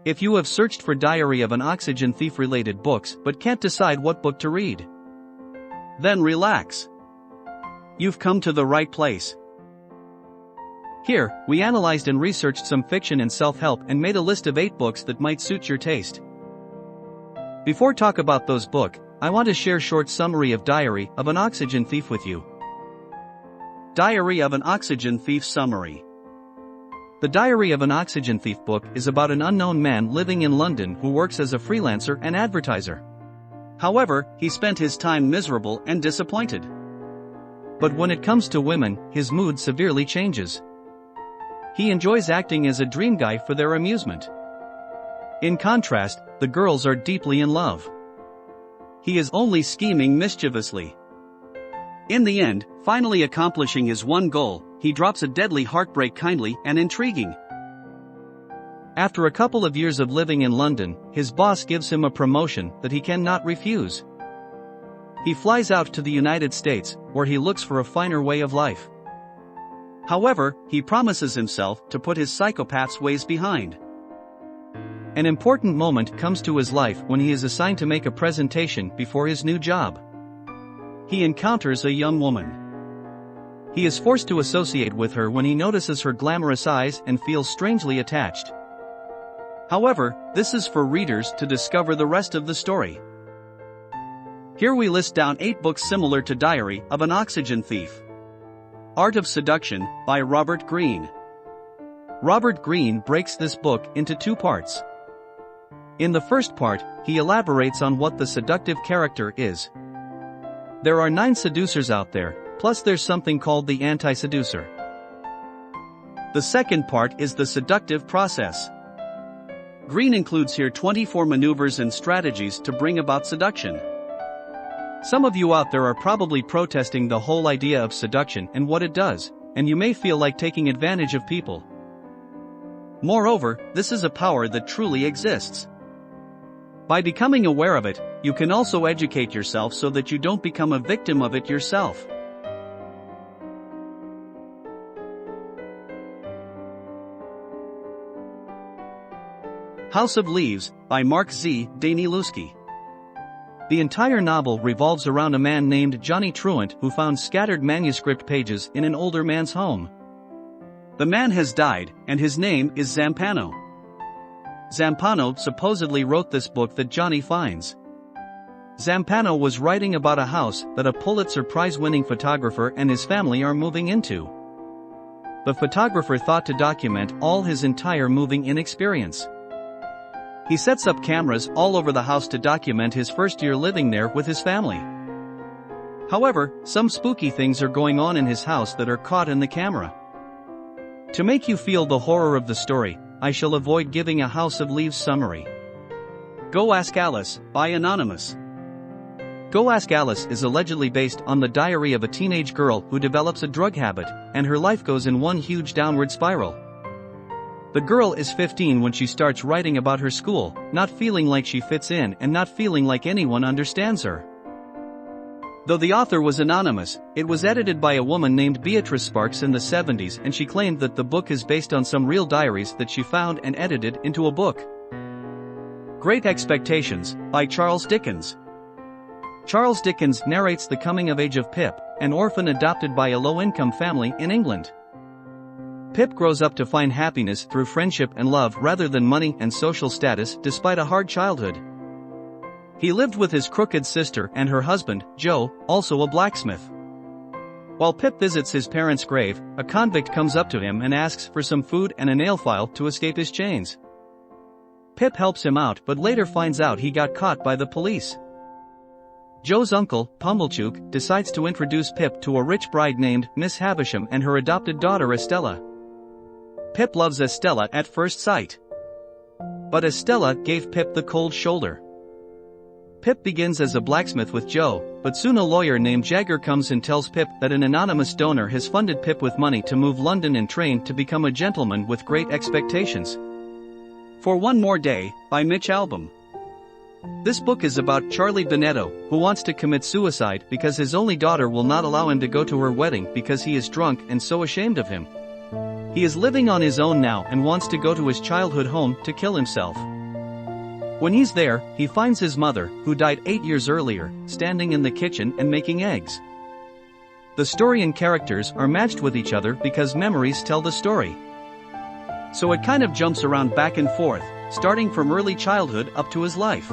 If you have searched for Diary of an Oxygen Thief related books but can't decide what book to read, then relax. You've come to the right place. Here, we analyzed and researched some fiction and self-help and made a list of 8 books that might suit your taste. Before talk about those books, I want to share short summary of Diary of an Oxygen Thief with you. Diary of an Oxygen Thief summary. The Diary of an Oxygen Thief book is about an unknown man living in London who works as a freelancer and advertiser. However, he spent his time miserable and disappointed. But when it comes to women, his mood severely changes. He enjoys acting as a dream guy for their amusement. In contrast, the girls are deeply in love. He is only scheming mischievously. In the end, finally accomplishing his one goal, he drops a deadly heartbreak kindly and intriguing. After a couple of years of living in London, his boss gives him a promotion that he cannot refuse. He flies out to the United States, where he looks for a finer way of life. However, he promises himself to put his psychopath's ways behind. An important moment comes to his life when he is assigned to make a presentation before his new job. He encounters a young woman. He is forced to associate with her when he notices her glamorous eyes and feels strangely attached. However, this is for readers to discover the rest of the story. Here we list down 8 books similar to Diary of an Oxygen Thief. Art of Seduction, by Robert Greene. Robert Greene breaks this book into 2 parts. In the first part, he elaborates on what the seductive character is. There are 9 seducers out there, plus there's something called the anti-seducer. The second part is the seductive process. Greene includes here 24 maneuvers and strategies to bring about seduction. Some of you out there are probably protesting the whole idea of seduction and what it does, and you may feel like taking advantage of people. Moreover, this is a power that truly exists. By becoming aware of it, you can also educate yourself so that you don't become a victim of it yourself. House of Leaves, by Mark Z. Danielewski. The entire novel revolves around a man named Johnny Truant who found scattered manuscript pages in an older man's home. The man has died, and his name is Zampano. Zampano supposedly wrote this book that Johnny finds. Zampano was writing about a house that a Pulitzer Prize-winning photographer and his family are moving into. The photographer thought to document all his entire moving-in experience. He sets up cameras all over the house to document his first year living there with his family. However, some spooky things are going on in his house that are caught in the camera. To make you feel the horror of the story, I shall avoid giving a House of Leaves summary. Go Ask Alice, by Anonymous. Go Ask Alice is allegedly based on the diary of a teenage girl who develops a drug habit, and her life goes in one huge downward spiral. The girl is 15 when she starts writing about her school, not feeling like she fits in and not feeling like anyone understands her. Though the author was anonymous, it was edited by a woman named Beatrice Sparks in the 70s, and she claimed that the book is based on some real diaries that she found and edited into a book. Great Expectations, by Charles Dickens. Charles Dickens narrates the coming of age of Pip, an orphan adopted by a low-income family in England. Pip grows up to find happiness through friendship and love rather than money and social status despite a hard childhood. He lived with his crooked sister and her husband, Joe, also a blacksmith. While Pip visits his parents' grave, a convict comes up to him and asks for some food and a nail file to escape his chains. Pip helps him out but later finds out he got caught by the police. Joe's uncle, Pumblechook, decides to introduce Pip to a rich bride named Miss Havisham and her adopted daughter Estella. Pip loves Estella at first sight. But Estella gave Pip the cold shoulder. Pip begins as a blacksmith with Joe, but soon a lawyer named Jagger comes and tells Pip that an anonymous donor has funded Pip with money to move London and train to become a gentleman with great expectations. For One More Day, by Mitch Albom. This book is about Charlie Benetto, who wants to commit suicide because his only daughter will not allow him to go to her wedding because he is drunk and so ashamed of him. He is living on his own now and wants to go to his childhood home to kill himself. When he's there, he finds his mother, who died 8 years earlier, standing in the kitchen and making eggs. The story and characters are matched with each other because memories tell the story. So it kind of jumps around back and forth, starting from early childhood up to his life.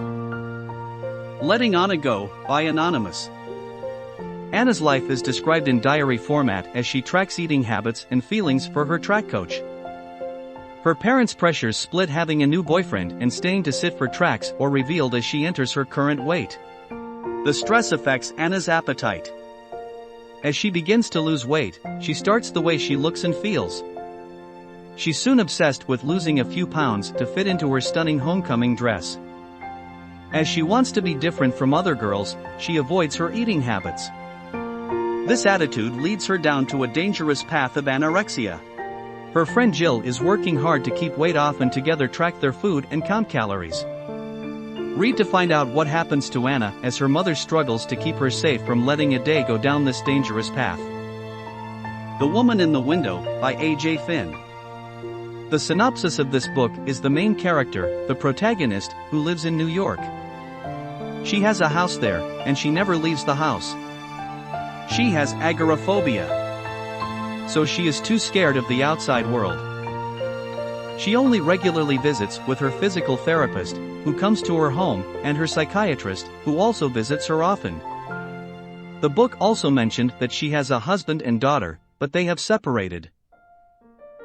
Letting Anna Go, by Anonymous. Anna's life is described in diary format as she tracks eating habits and feelings for her track coach. Her parents' pressures split having a new boyfriend and staying to sit for tracks or revealed as she enters her current weight. The stress affects Anna's appetite. As she begins to lose weight, she starts the way she looks and feels. She's soon obsessed with losing a few pounds to fit into her stunning homecoming dress. As she wants to be different from other girls, she avoids her eating habits. This attitude leads her down to a dangerous path of anorexia. Her friend Jill is working hard to keep weight off and together track their food and count calories. Read to find out what happens to Anna as her mother struggles to keep her safe from letting a day go down this dangerous path. The Woman in the Window, by A.J. Finn. The synopsis of this book is the main character, the protagonist, who lives in New York. She has a house there, and she never leaves the house. She has agoraphobia. So she is too scared of the outside world. She only regularly visits with her physical therapist, who comes to her home, and her psychiatrist, who also visits her often. The book also mentioned that she has a husband and daughter, but they have separated.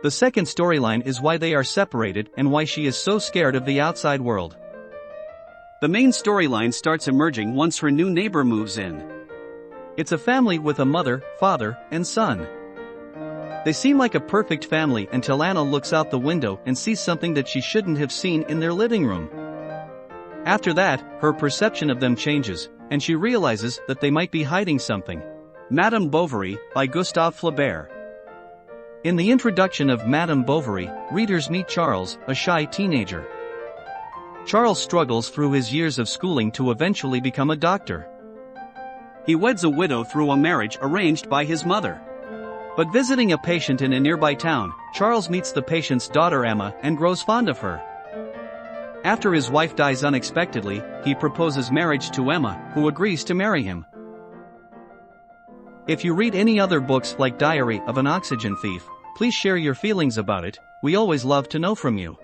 The second storyline is why they are separated and why she is so scared of the outside world. The main storyline starts emerging once her new neighbor moves in. It's a family with a mother, father, and son. They seem like a perfect family until Anna looks out the window and sees something that she shouldn't have seen in their living room. After that, her perception of them changes, and she realizes that they might be hiding something. Madame Bovary, by Gustave Flaubert. In the introduction of Madame Bovary, readers meet Charles, a shy teenager. Charles struggles through his years of schooling to eventually become a doctor. He weds a widow through a marriage arranged by his mother. But visiting a patient in a nearby town, Charles meets the patient's daughter Emma and grows fond of her. After his wife dies unexpectedly, he proposes marriage to Emma, who agrees to marry him. If you read any other books like Diary of an Oxygen Thief, please share your feelings about it. We always love to know from you.